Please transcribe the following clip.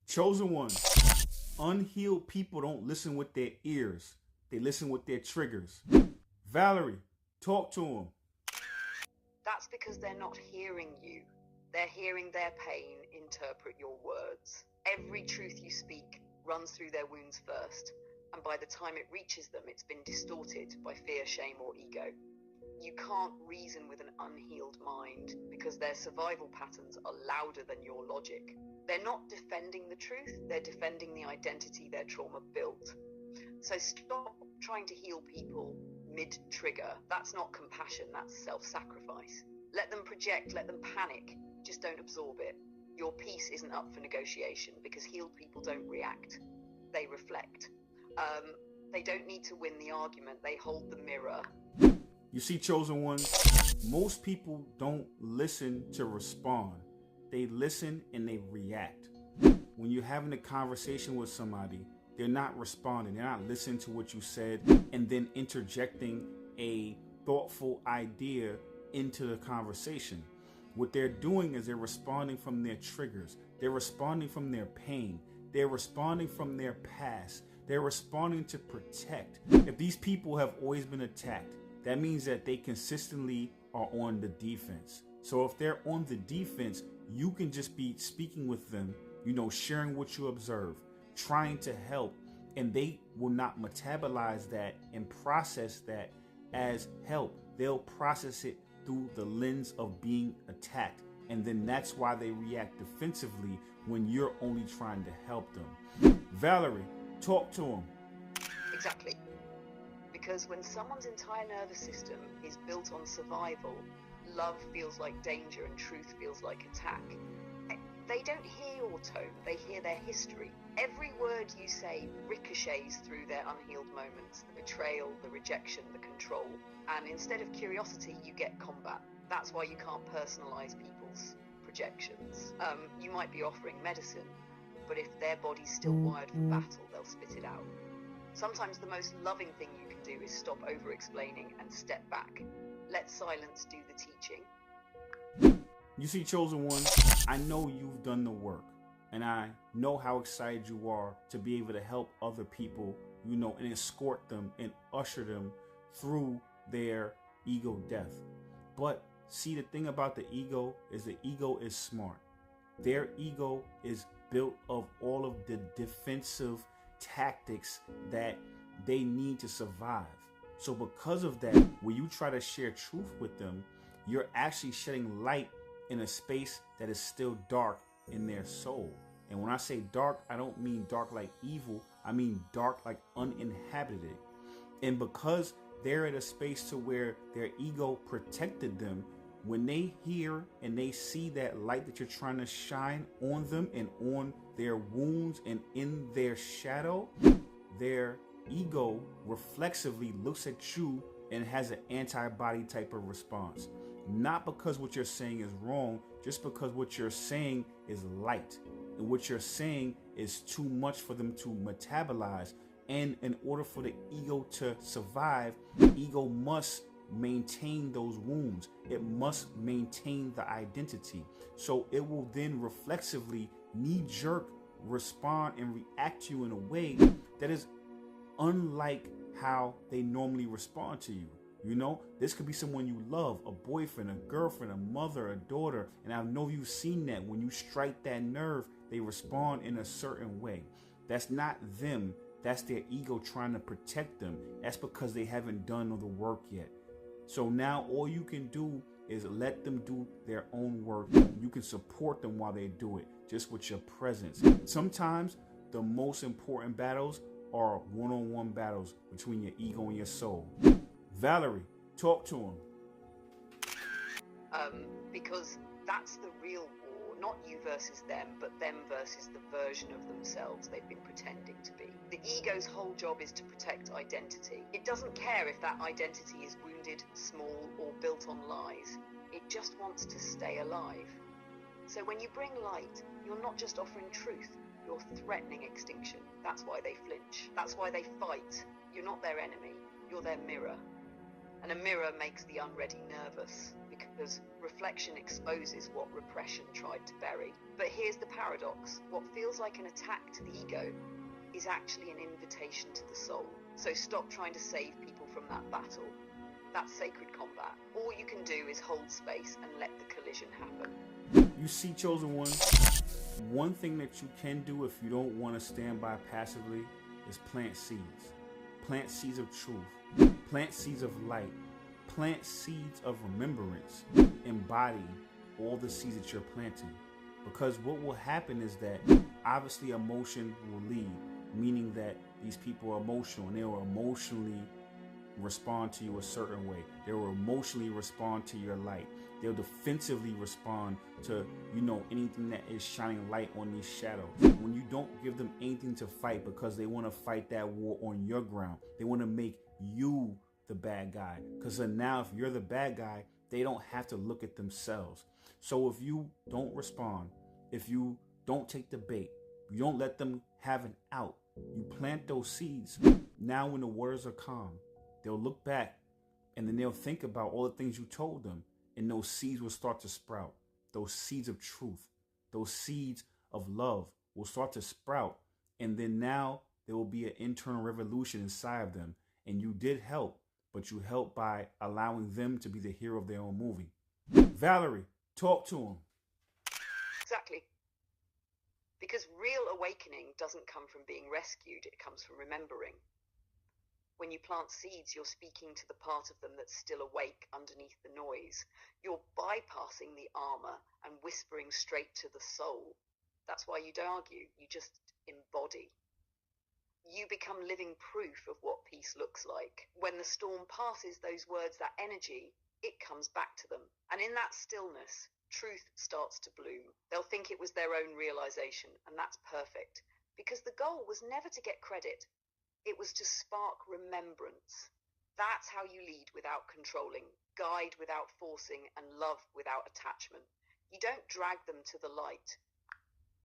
Chosen one. Unhealed people don't listen with their ears. They listen with their triggers. Valerie, talk to them. That's because they're not hearing you. They're hearing their pain interpret your words. Every truth you speak runs through their wounds first, and by the time it reaches them, it's been distorted by fear, shame, or ego. You can't reason with an unhealed mind because their survival patterns are louder than your logic. They're not defending the truth, they're defending the identity their trauma built. So stop trying to heal people mid-trigger. That's not compassion, that's self-sacrifice. Let them project, let them panic, just don't absorb it. Your peace isn't up for negotiation because healed people don't react, they reflect. They don't need to win the argument, they hold the mirror. You see, chosen one, most people don't listen to respond. They listen and they react. When you're having a conversation with somebody, they're not responding. They're not listening to what you said and then interjecting a thoughtful idea into the conversation. What they're doing is they're responding from their triggers. They're responding from their pain. They're responding from their past. They're responding to protect. If these people have always been attacked, that means that they consistently are on the defense. So if they're on the defense, you can just be speaking with them, sharing what you observe, trying to help, and they will not metabolize that and process that as help. They'll process it through the lens of being attacked. And then that's why they react defensively when you're only trying to help them. Valerie, talk to them. Exactly. Because when someone's entire nervous system is built on survival, love feels like danger and truth feels like attack. They don't hear your tone, they hear their history. Every word you say ricochets through their unhealed moments, the betrayal, the rejection, the control. And instead of curiosity, you get combat. That's why you can't personalize people's projections. You might be offering medicine, but if their body's still wired for battle, they'll spit it out. Sometimes the most loving thing you can do is stop over-explaining and step back. Let silence do the teaching. You see, chosen one, I know you've done the work, and I know how excited you are to be able to help other people, and escort them and usher them through their ego death. But see, the thing about the ego is smart. Their ego is built of all of the defensive tactics that they need to survive. So because of that, when you try to share truth with them, you're actually shedding light in a space that is still dark in their soul. And when I say dark, I don't mean dark like evil. I mean dark like uninhabited. And because they're at a space to where their ego protected them, when they hear and they see that light that you're trying to shine on them and on their wounds and in their shadow, their ego reflexively looks at you and has an antibody type of response. Not because what you're saying is wrong, just because what you're saying is light. And what you're saying is too much for them to metabolize. And in order for the ego to survive, the ego must maintain those wounds. It must maintain the identity. So it will then reflexively knee-jerk respond and react to you in a way that is unlike how they normally respond to you. This could be someone you love, a boyfriend, a girlfriend, a mother, a daughter. And I know you've seen that. When you strike that nerve, they respond in a certain way. That's not them. That's their ego trying to protect them. That's because they haven't done all the work yet. So now all you can do is let them do their own work. You can support them while they do it, just with your presence. Sometimes the most important battles are one-on-one battles between your ego and your soul. Valerie, talk to him. Because that's the real war, not you versus them, but them versus the version of themselves they've been pretending to be. The ego's whole job is to protect identity. It doesn't care if that identity is wounded, small, or built on lies. It just wants to stay alive. So when you bring light, you're not just offering truth, you're threatening extinction. That's why they flinch. That's why they fight. You're not their enemy, you're their mirror. And a mirror makes the unready nervous, because reflection exposes what repression tried to bury. But here's the paradox. What feels like an attack to the ego is actually an invitation to the soul. So stop trying to save people from that battle. That's sacred combat. All you can do is hold space and let the collision happen. You see, chosen one, one thing that you can do if you don't want to stand by passively is plant seeds. Plant seeds of truth. Plant seeds of light. Plant seeds of remembrance. Embody all the seeds that you're planting. Because what will happen is that obviously emotion will lead, meaning that these people are emotional and they will emotionally respond to you a certain way. They will emotionally respond to your light. They'll defensively respond to, anything that is shining light on these shadows. When you don't give them anything to fight because they want to fight that war on your ground, they want to make you the bad guy. Because now if you're the bad guy, they don't have to look at themselves. So if you don't respond, if you don't take the bait, you don't let them have an out, you plant those seeds. Now when the waters are calm, they'll look back and then they'll think about all the things you told them. And those seeds will start to sprout. Those seeds of truth, those seeds of love will start to sprout. And then now there will be an internal revolution inside of them. And you did help, but you helped by allowing them to be the hero of their own movie. Valerie, talk to them. Exactly. Because real awakening doesn't come from being rescued, it comes from remembering. When you plant seeds, you're speaking to the part of them that's still awake underneath the noise. You're bypassing the armor and whispering straight to the soul. That's why you don't argue, you just embody. You become living proof of what peace looks like. When the storm passes, those words, that energy, it comes back to them. And in that stillness, truth starts to bloom. They'll think it was their own realization, and that's perfect. Because the goal was never to get credit. It was to spark remembrance. That's how you lead without controlling, guide without forcing, and love without attachment. You don't drag them to the light.